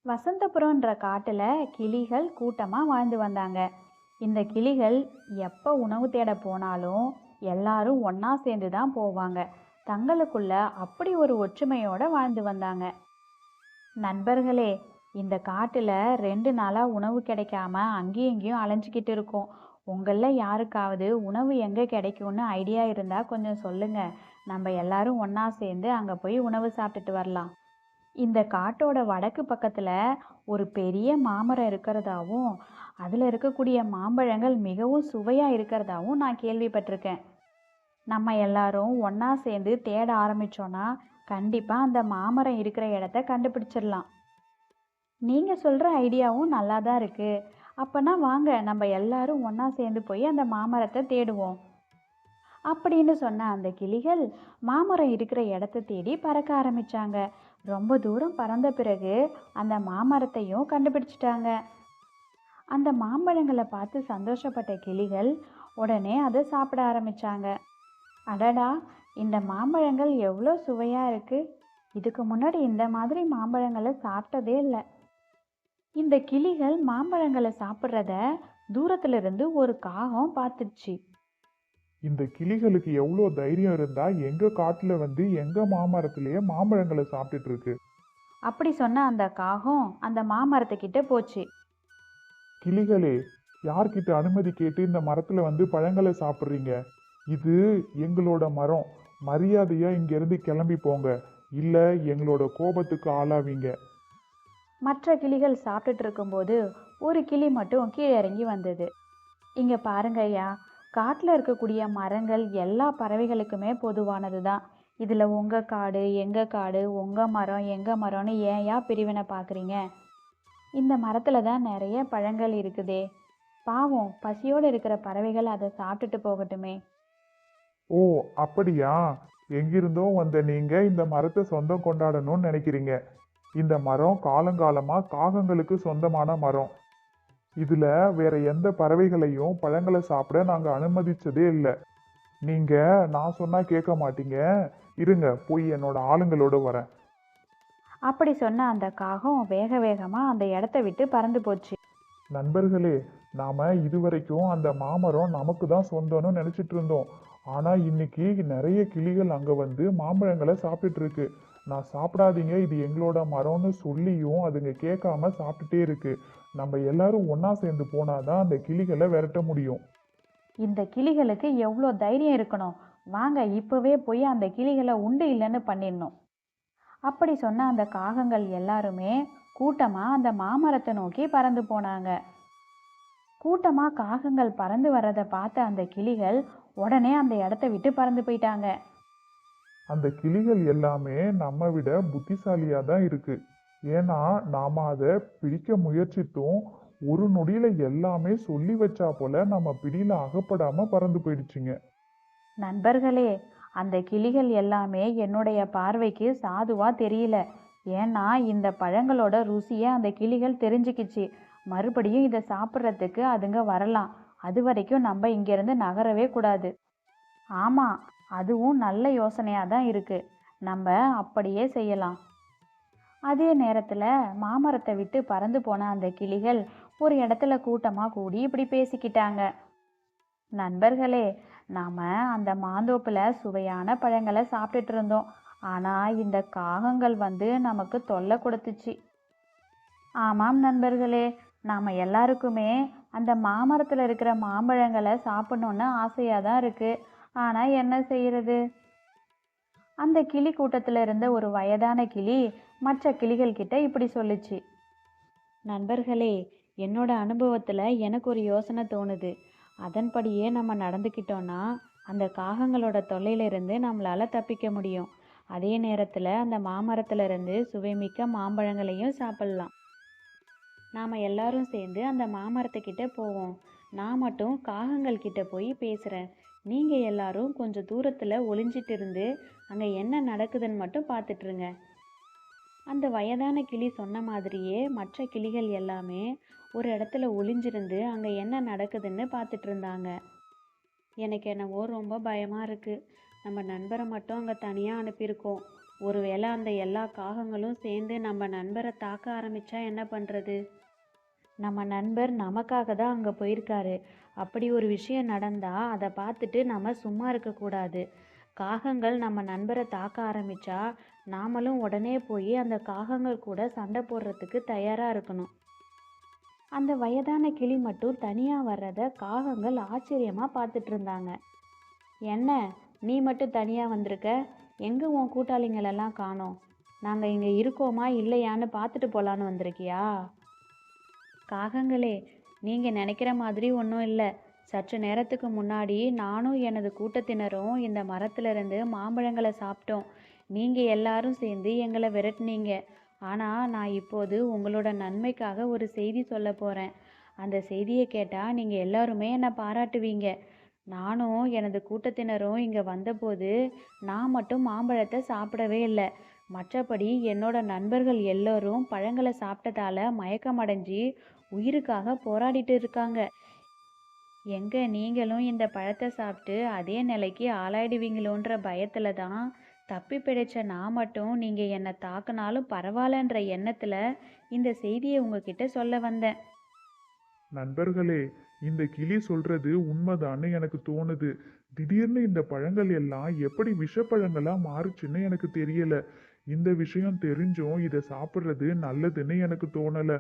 வசந்தபுரம்ன்ற காட்டுல கிளிகள் கூட்டமா வாழ்ந்து வந்தாங்க. இந்த கிளிகள் எப்ப உணவு தேட போனாலும் எல்லாரும் ஒண்ணா சேர்ந்து தான் போவாங்க. தங்களுக்குள்ள அப்படி ஒரு ஒற்றுமையோட வாழ்ந்து வந்தாங்க. நண்பர்களே, இந்த காட்டுல 2 நாளா உணவு கிடைக்காம அங்கேயும் இங்கேயும் அலைஞ்சுக்கிட்டு இருக்கோம். உங்கள யாருக்காவது உணவு எங்க கிடைக்கும்னு ஐடியா இருந்தா கொஞ்சம் சொல்லுங்க. நம்ம எல்லாரும் ஒண்ணா சேர்ந்து அங்க போய் உணவு சாப்பிட்டுட்டு வரலாம். இந்த காட்டோட வடக்கு பக்கத்துல ஒரு பெரிய மாமரம் இருக்கிறதாவும், அதுல இருக்கக்கூடிய மாம்பழங்கள் மிகவும் சுவையா இருக்கிறதாவும் நான் கேள்விப்பட்டிருக்கேன். நம்ம எல்லாரும் ஒண்ணா சேர்ந்து தேட ஆரம்பிச்சோம்னா கண்டிப்பா அந்த மாமரம் இருக்கிற இடத்த கண்டுபிடிச்சிடலாம். நீங்க சொல்ற ஐடியாவும் நல்லா தான் இருக்கு. அப்பனா வாங்க நம்ம எல்லாரும் ஒண்ணா சேர்ந்து போய் அந்த மாமரத்தை தேடுவோம். அப்படின்னு சொன்ன அந்த கிளிகள் மாமரம் இருக்கிற இடத்த தேடி பறக்க ஆரம்பிச்சாங்க. ரொம்ப தூரம் பறந்த பிறகு அந்த மாமரத்தையும் கண்டுபிடிச்சிட்டாங்க. அந்த மாம்பழங்களை பார்த்து சந்தோஷப்பட்ட கிளிகள் உடனே அதை சாப்பிட ஆரம்பிச்சாங்க. அடடா, இந்த மாம்பழங்கள் எவ்வளோ சுவையா இருக்கு! இதுக்கு முன்னாடி இந்த மாதிரி மாம்பழங்களை சாப்பிட்டதே இல்லை. இந்த கிளிகள் மாம்பழங்களை சாப்பிட்றத தூரத்துல இருந்து ஒரு காகம் பார்த்துடுச்சு. இந்த கிளிகளுக்கு எவ்வளோ தைரியம் இருந்தா எங்க காட்டுல வந்து எங்க மாமரத்திலேயே மாம்பழங்களை சாப்பிட்டுட்டு இருக்கு. அப்படி சொன்ன அந்த காகம் அந்த மாமரத்துக்கிட்ட போச்சு. கிளிகளே, யார்கிட்ட அனுமதி கேட்டு இந்த மரத்துல வந்து பழங்களை சாப்பிட்றீங்க? இது எங்களோட மரம். மரியாதையா இங்கிருந்து கிளம்பி போங்க, இல்ல எங்களோட கோபத்துக்கு ஆளாவீங்க. மற்ற கிளிகள் சாப்பிட்டுட்டு இருக்கும்போது ஒரு கிளி மட்டும் கீழே இறங்கி வந்தது. இங்க பாருங்க ஐயா, காட்டுல இருக்கக்கூடிய மரங்கள் எல்லா பறவைகளுக்குமே பொதுவானது தான். இதுல உங்க காடு எங்க காடு, உங்க மரம் எங்க மரம்னு ஏன்யா பிரிவினை பார்க்குறீங்க? இந்த மரத்துல தான் நிறைய பழங்கள் இருக்குதே. பாவம் பசியோடு இருக்கிற பறவைகள் அதை சாப்பிட்டுட்டு போகட்டுமே. ஓ, அப்படியா? எங்கிருந்தோ வந்த நீங்க இந்த மரத்தை சொந்தம் கொண்டாடணும்னு நினைக்கிறீங்க. இந்த மரம் காலங்காலமா காகங்களுக்கு சொந்தமான மரம். இதுல வேற எந்த பறவைகளையும் பழங்களை சாப்பிட நாங்க அனுமதிச்சதே இல்லை. நீங்க நான் சொன்னா கேட்க மாட்டீங்க. இருங்க, போய் என்னோட ஆளுங்களோட வரேன். அப்படி சொன்ன அந்த காகம் வேக வேகமா அந்த இடத்த விட்டு பறந்து போச்சு. நண்பர்களே, நாம இதுவரைக்கும் அந்த மாமரம் நமக்கு தான் சொந்தம்னு நினைச்சிட்டு இருந்தோம். ஆனா இன்னைக்கு நிறைய கிளிகள் அங்க வந்து மாம்பழங்களை சாப்பிட்டுட்டு இருக்கு. நான் சாப்பிடாதீங்க, இது எங்களோட மரம்னு சொல்லியும் அதுங்க கேட்காம சாப்பிட்டுட்டே இருக்கு. நம்ம எல்லாரும் ஒண்ணா சேர்ந்து போனாதான் அந்த கிளிகளை விரட்ட முடியும். இந்த கிளிகளுக்கு எவ்வளோ தைரியம் இருக்கணும்! வாங்க இப்பவே போய் அந்த கிளிகளை உண்டு இல்லைன்னு பண்ணிடணும். அப்படி சொன்ன அந்த காகங்கள் எல்லாருமே கூட்டமா அந்த மாமரத்தை நோக்கி பறந்து போனாங்க. கூட்டமா காகங்கள் பறந்து வர்றதை பார்த்த அந்த கிளிகள் உடனே அந்த இடத்த விட்டு பறந்து போயிட்டாங்க. அந்த கிளிகள் எல்லாமே நம்ம விட புத்திசாலியா தான் இருக்கு. ஏன்னா நாம அதை பிடிக்க முயற்சித்தும் ஒரு நொடியில எல்லாமே சொல்லி வச்சா போல நம்ம பிடியில அகப்படாம பறந்து போயிடுச்சுங்க. நண்பர்களே, அந்த கிளிகள் எல்லாமே என்னுடைய பார்வைக்கு சாதுவா தெரியல. ஏன்னா இந்த பழங்களோட ருசியை அந்த கிளிகள் தெரிஞ்சுக்கிச்சு. மறுபடியும் இதை சாப்பிட்றதுக்கு அதுங்க வரலாம். அது வரைக்கும் நம்ம இங்கிருந்து நகரவே கூடாது. ஆமா, அதுவும் நல்ல யோசனையா தான் இருக்கு. நம்ம அப்படியே செய்யலாம். அதே நேரத்துல மாமரத்தை விட்டு பறந்து போன அந்த கிளிகள் ஒரு இடத்துல கூட்டமா கூடி இப்படி பேசிக்கிட்டாங்க. நண்பர்களே, நாம அந்த மாந்தோப்புல சுவையான பழங்களை சாப்பிட்டுட்டு இருந்தோம். ஆனா இந்த காகங்கள் வந்து நமக்கு தொல்லை கொடுத்துச்சு. ஆமாம் நண்பர்களே, நாம எல்லாருக்குமே அந்த மாமரத்துல இருக்கிற மாம்பழங்களை சாப்பிடணும்னு ஆசையா தான் இருக்கு. ஆனா என்ன செய்யறது? அந்த கிளி கூட்டத்துல இருந்த ஒரு வயதான கிளி மற்ற கிளிகள் கிட்ட இப்படி சொல்லுச்சு. நண்பர்களே, என்னோட அனுபவத்துல எனக்கு ஒரு யோசனை தோணுது. அதன்படியே நம்ம நடந்துக்கிட்டோம்னா அந்த காகங்களோட தொல்லையிலிருந்து நம்மளால தப்பிக்க முடியும். அதே நேரத்துல அந்த மாமரத்துல இருந்து சுவைமிக்க மாம்பழங்களையும் சாப்பிடலாம். நாம எல்லாரும் சேர்ந்து அந்த மாமரத்துக்கிட்ட போவோம். நான் மட்டும் காகங்கள் கிட்ட போய் பேசுறேன். நீங்க எல்லாரும் கொஞ்சம் தூரத்துல ஒளிஞ்சிட்டு இருந்து அங்க என்ன நடக்குதுன்னு மட்டும் பார்த்துட்டு இருங்க. அந்த வயதான கிளி சொன்ன மாதிரியே மற்ற கிளிகள் எல்லாமே ஒரு இடத்துல ஒளிஞ்சிருந்து அங்க என்ன நடக்குதுன்னு பார்த்துட்டு இருந்தாங்க. எனக்கு என்னவோ ரொம்ப பயமா இருக்கு. நம்ம நண்பரை மட்டும் அங்க தனியா அனுப்பியிருக்கோம். ஒருவேளை அந்த எல்லா காகங்களும் சேர்ந்து நம்ம நண்பரை தாக்க ஆரம்பிச்சா என்ன பண்ணுறது? நம்ம நண்பர் நமக்காக தான் அங்கே போயிருக்காரு. அப்படி ஒரு விஷயம் நடந்தால் அதை பார்த்துட்டு நம்ம சும்மா இருக்கக்கூடாது. காகங்கள் நம்ம நண்பரை தாக்க ஆரம்பிச்சா நாமளும் உடனே போய் அந்த காகங்கள் கூட சண்டை போடுறதுக்கு தயாராக இருக்கணும். அந்த வயதான கிளி மட்டும் தனியாக வர்றத காகங்கள் ஆச்சரியமாக பார்த்துட்டு இருந்தாங்க. என்ன, நீ மட்டும் தனியாக வந்திருக்க? எங்கே உன் கூட்டாளிங்களெல்லாம் காணோம்? நாங்கள் இங்கே இருக்கோமா இல்லையான்னு பார்த்துட்டு போகலான்னு வந்திருக்கியா? காகங்களே, நீங்கள் நினைக்கிற மாதிரி ஒன்றும் இல்லை. சற்று நேரத்துக்கு முன்னாடி நானும் எனது கூட்டத்தினரும் இந்த மரத்திலிருந்து மாம்பழங்களை சாப்பிட்டோம். நீங்கள் எல்லாரும் சேர்ந்து எங்களை விரட்டுனீங்க. ஆனால் நான் இப்போது உங்களோட நன்மைக்காக ஒரு செய்தி சொல்ல போகிறேன். அந்த செய்தியை கேட்டால் நீங்கள் எல்லாருமே என்னை பாராட்டுவீங்க. நானும் எனது கூட்டத்தினரும் இங்கே வந்தபோது நான் மட்டும் மாம்பழத்தை சாப்பிடவே இல்லை. மற்றபடி என்னோட நண்பர்கள் எல்லோரும் பழங்களை சாப்பிட்டதால மயக்கமடைஞ்சு உயிருக்காக போராடிட்டு இருக்காங்க. எங்க நீங்களும் இந்த பழத்தை சாப்பிட்டு அதே நிலைக்கு ஆளாயிடுவீங்களோன்ற பயத்துல தான் தப்பி பிழைச்ச நான் மட்டும் நீங்க என்னை தாக்குனாலும் பரவாயில்லன்ற எண்ணத்துல இந்த செய்தியை உங்ககிட்ட சொல்ல வந்தேன். நண்பர்களே, இந்த கிளி சொல்றது உண்மைதான்னு எனக்கு தோணுது. திடீர்னு இந்த பழங்கள் எல்லாம் எப்படி விஷப்பழங்களா மாறுச்சுன்னு எனக்கு தெரியல. இந்த விஷயம் தெரிஞ்சும் இதை சாப்பிட்றது நல்லதுன்னு எனக்கு தோணல.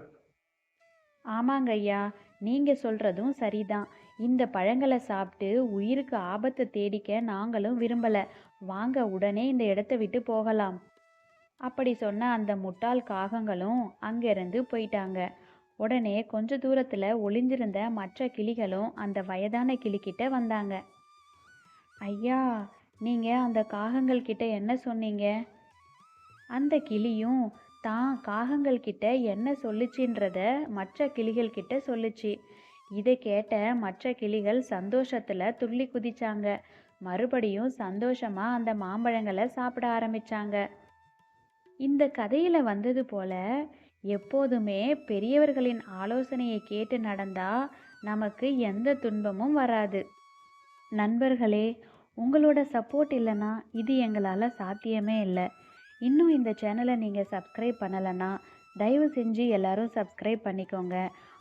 ஆமாங்க ஐயா, நீங்க சொல்றதும் சரிதான். இந்த பழங்களை சாப்பிட்டு உயிருக்கு ஆபத்தை தேடிக்க நாங்களும் விரும்பல. வாங்க உடனே இந்த இடத்த விட்டு போகலாம். அப்படி சொன்ன அந்த முட்டாள் காகங்களும் அங்கிருந்து போயிட்டாங்க. உடனே கொஞ்ச தூரத்துல ஒளிஞ்சிருந்த மற்ற கிளிகளும் அந்த வயதான கிளிக்கிட்ட வந்தாங்க. ஐயா, நீங்க அந்த காகங்கள் கிட்ட என்ன சொன்னீங்க? அந்த கிளியும் தான் காகங்கள் கிட்ட என்ன சொல்லுச்சுன்றத மற்ற கிளிகள் கிட்ட சொல்லுச்சு. இதை கேட்ட மற்ற கிளிகள் சந்தோஷத்துல துள்ளி குதிச்சாங்க. மறுபடியும் சந்தோஷமா அந்த மாம்பழங்களை சாப்பிட ஆரம்பிச்சாங்க. இந்த கதையில வந்தது போல எப்போதுமே பெரியவர்களின் ஆலோசனையை கேட்டு நடந்தா நமக்கு எந்த துன்பமும் வராது. நண்பர்களே, உங்களோட சப்போர்ட் இல்லைன்னா இது எங்களால் சாத்தியமே இல்லை. இன்னும் இந்த சேனலை நீங்கள் சப்ஸ்கிரைப் பண்ணலைன்னா தயவு செஞ்சு எல்லாரும் சப்ஸ்கிரைப் பண்ணிக்கோங்க.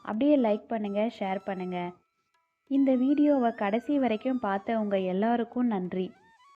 அப்படியே லைக் பண்ணுங்கள், ஷேர் பண்ணுங்கள். இந்த வீடியோவை கடைசி வரைக்கும் பார்த்த உங்கள் எல்லாருக்கும் நன்றி.